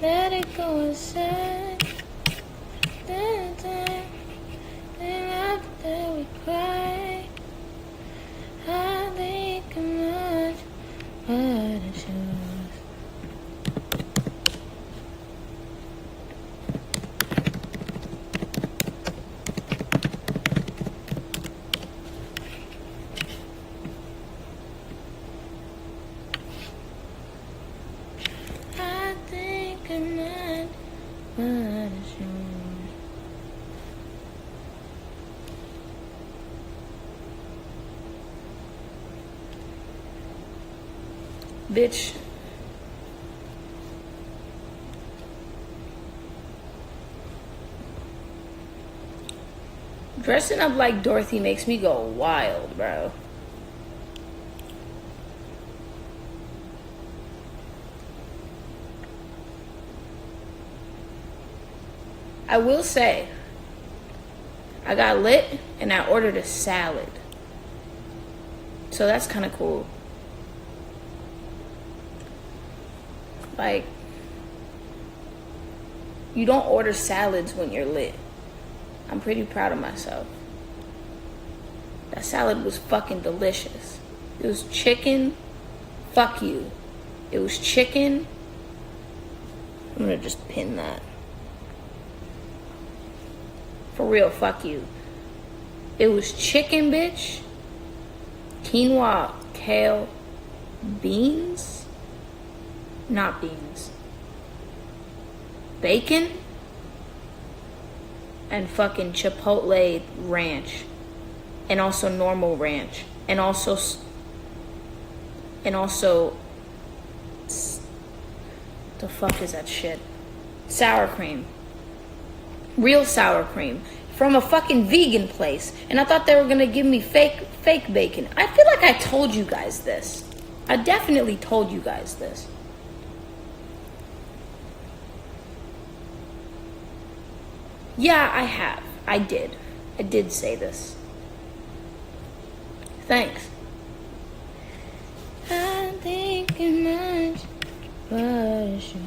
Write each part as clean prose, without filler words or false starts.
let it go inside. Then after we cry, I think much what it shows. I think much what it shows. Bitch. Dressing up like Dorothy makes me go wild, bro. I will say, I got lit and I ordered a salad. So that's kind of cool. Like, you don't order salads when you're lit. I'm pretty proud of myself. That salad was fucking delicious. It was chicken. Fuck you. It was chicken. I'm gonna just pin that. For real, fuck you. It was chicken, bitch. Quinoa, kale, beans. Not beans. Bacon and fucking chipotle ranch, and also normal ranch, and also the fuck is that shit? Sour cream. Real sour cream from a fucking vegan place, and I thought they were gonna give me fake bacon. I feel like I told you guys this. I definitely told you guys this. Yeah, I have. I did say this. Thanks. I'm thinking much, but sure.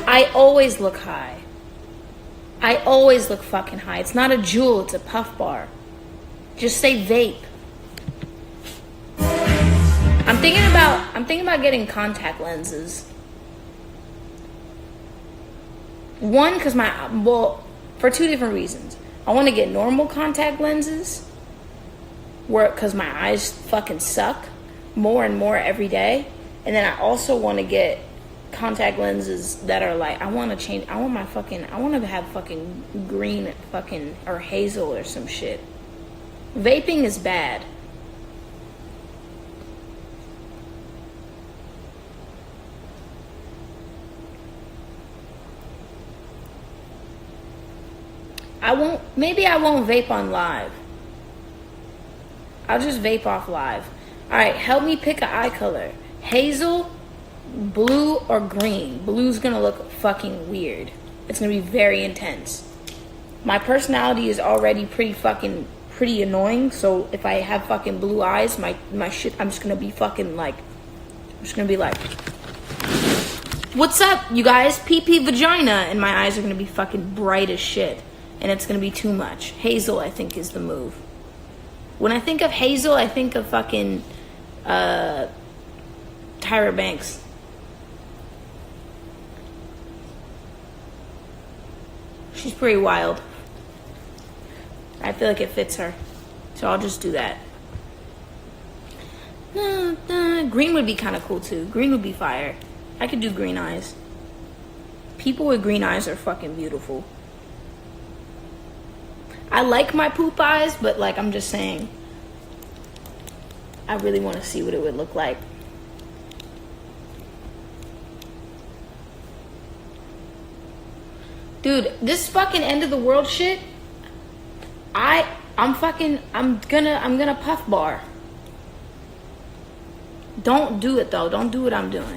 I always look high. I always look fucking high. It's not a jewel, it's a puff bar. Just say vape. I'm thinking about getting contact lenses. One, because for two different reasons. I want to get normal contact lenses, because my eyes fucking suck more and more every day. And then I also want to get contact lenses that are like, I want to have fucking green fucking or hazel or some shit. Vaping is bad. Maybe I won't vape on live. I'll just vape off live. Alright, help me pick an eye color. Hazel, blue, or green. Blue's gonna look fucking weird. It's gonna be very intense. My personality is already pretty annoying, so if I have fucking blue eyes, my shit, I'm just gonna be like, what's up, you guys? PP vagina, and my eyes are gonna be fucking bright as shit. And it's gonna be too much. Hazel, I think, is the move. When I think of Hazel, I think of fucking Tyra Banks. She's pretty wild. I feel like it fits her. So I'll just do that. Green would be kind of cool too. Green would be fire. I could do green eyes. People with green eyes are fucking beautiful. I like my poop eyes, but like I'm just saying, I really want to see what it would look like. Dude, this fucking end of the world shit, I'm gonna puff bar. Don't do it though. Don't do what I'm doing.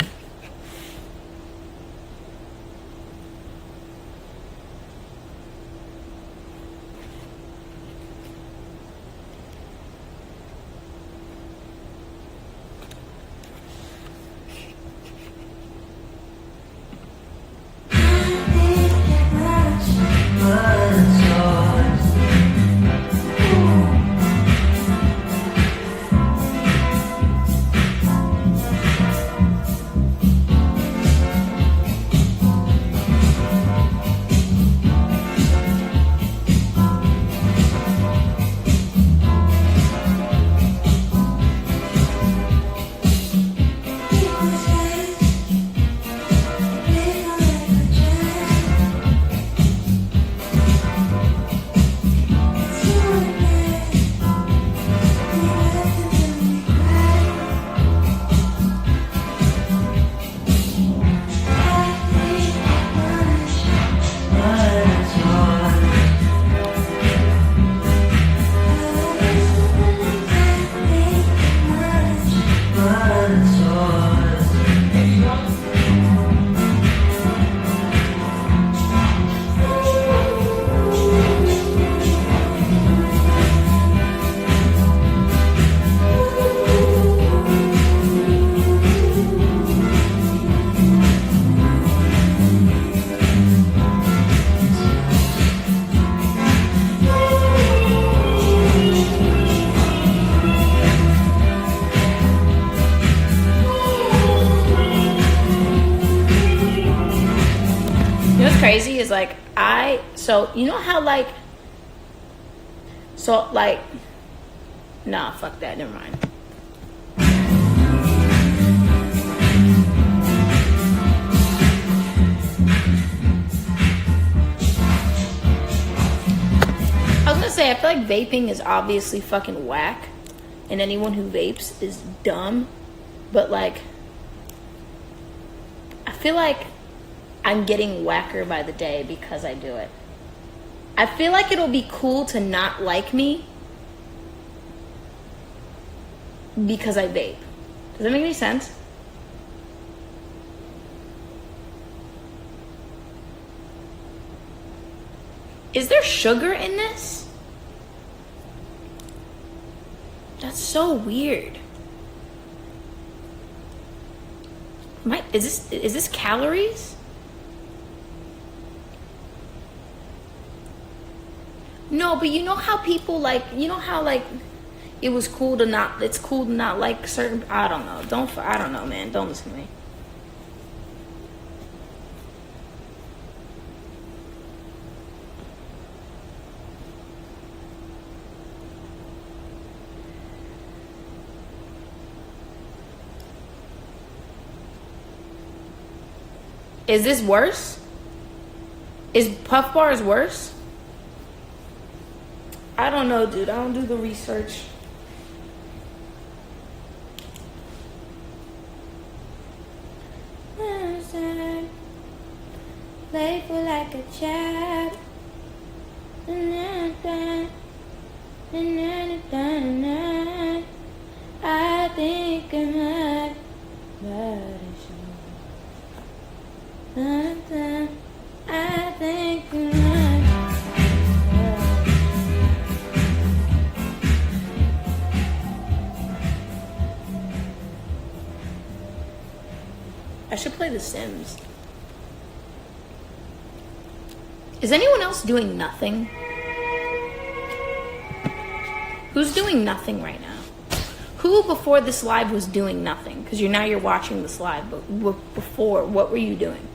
Crazy is like so you know how like nah, fuck that, never mind. I was gonna say, I feel like vaping is obviously fucking whack and anyone who vapes is dumb, but like I feel like I'm getting whacker by the day because I do it. I feel like it'll be cool to not like me because I vape. Does that make any sense? Is there sugar in this? That's so weird. Is this calories? No, but you know how people like, you know how like it's cool to not like certain, I don't know. I don't know, man. Don't listen to me. Is this worse? Is Puff Bars worse? I don't know, dude. I don't do the research. Playful like a child. I think I'm hot, but it's you. I think I'm hot. I should play The Sims. Is anyone else doing nothing? Who's doing nothing right now? Who before this live was doing nothing? Because you're watching this live, but before, what were you doing?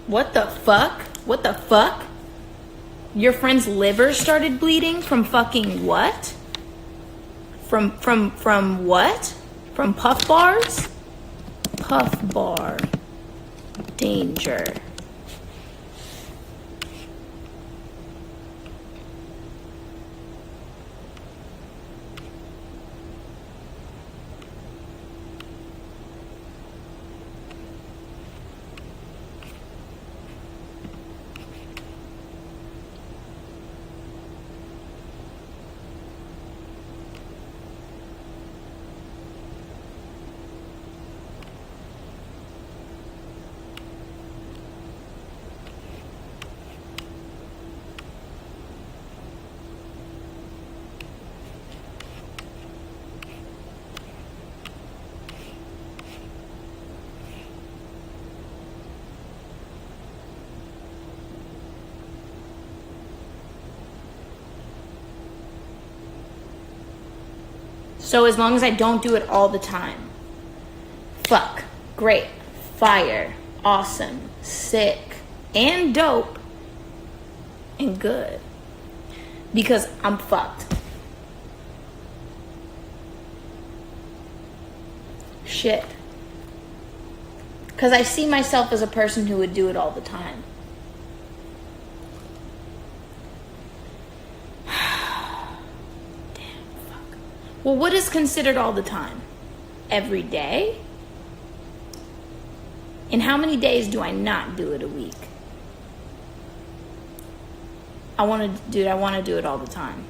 What the fuck? What the fuck? Your friend's liver started bleeding from fucking what? From what? From puff bars? Puff bar. Danger. So as long as I don't do it all the time. Fuck. Great. Fire. Awesome. Sick. And dope. And good. Because I'm fucked. Shit. Because I see myself as a person who would do it all the time. Well, what is considered all the time? Every day? And how many days do I not do it a week? I want to do it all the time.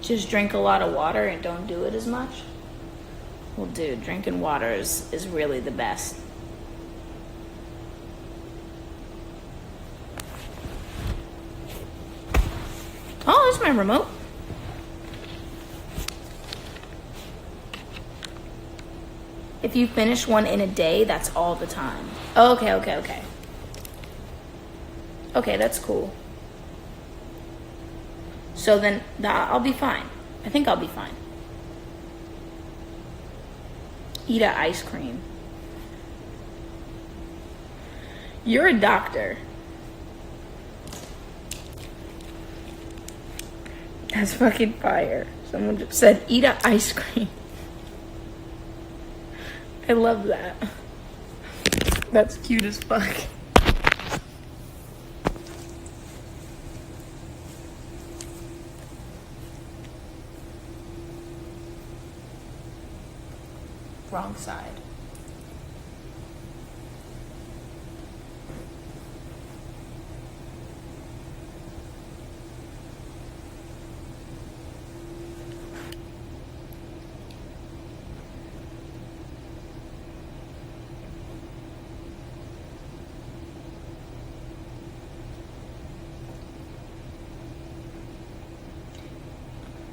Just drink a lot of water and don't do it as much? Well, dude, drinking water is really the best. Oh, there's my remote. If you finish one in a day, that's all the time. Oh, okay. Okay, that's cool. So then I'll be fine. I think I'll be fine. Eat an ice cream. You're a doctor. That's fucking fire. Someone just said, eat an ice cream. I love that. That's cute as fuck. Wrong side.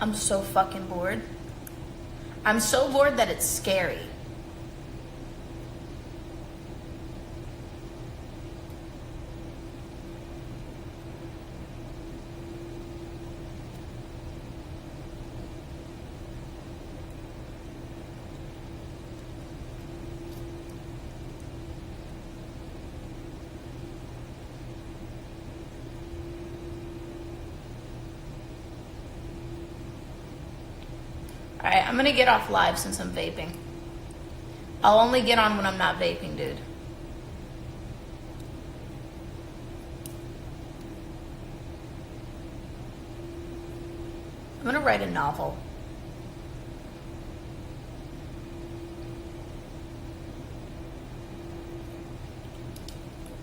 I'm so fucking bored. I'm so bored that it's scary. Alright, I'm gonna get off live since I'm vaping. I'll only get on when I'm not vaping, dude. I'm gonna write a novel.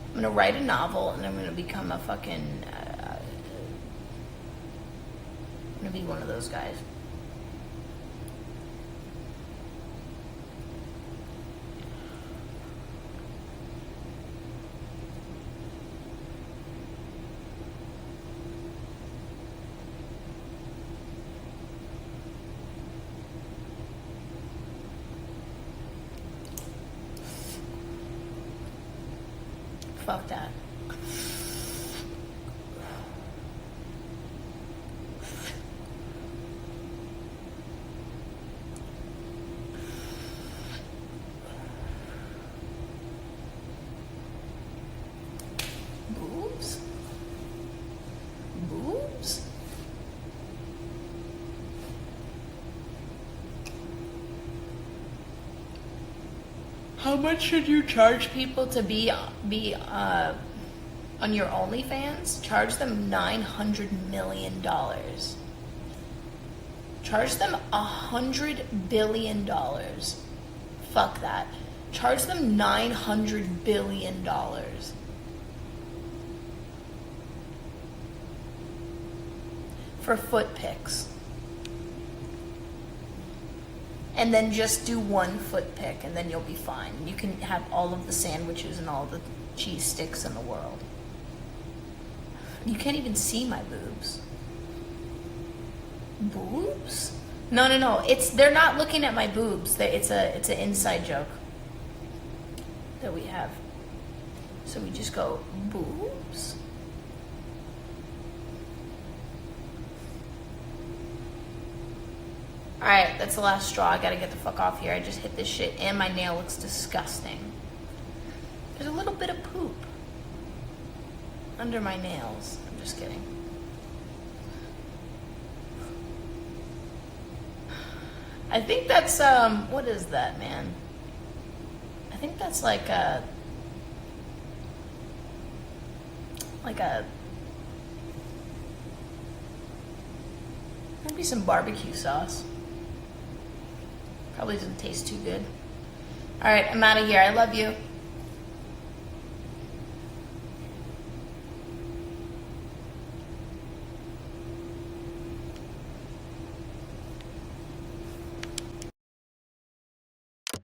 I'm gonna write a novel and I'm gonna become a fucking... I'm gonna be one of those guys. Fuck that. How much should you charge people to be on your OnlyFans? Charge them $900 million. Charge them $100 billion. Fuck that. Charge them $900 billion. For foot pics. And then just do one foot pic and then you'll be fine. You can have all of the sandwiches and all the cheese sticks in the world. You can't even see my boobs. Boobs? No. They're not looking at my boobs. It's an inside joke that we have. So we just go boobs. Alright, that's the last straw. I gotta get the fuck off here. I just hit this shit and my nail looks disgusting. There's a little bit of poop under my nails. I'm just kidding. I think that's, what is that, man? I think that's like a maybe some barbecue sauce. Probably doesn't taste too good. All right, I'm out of here. I love you.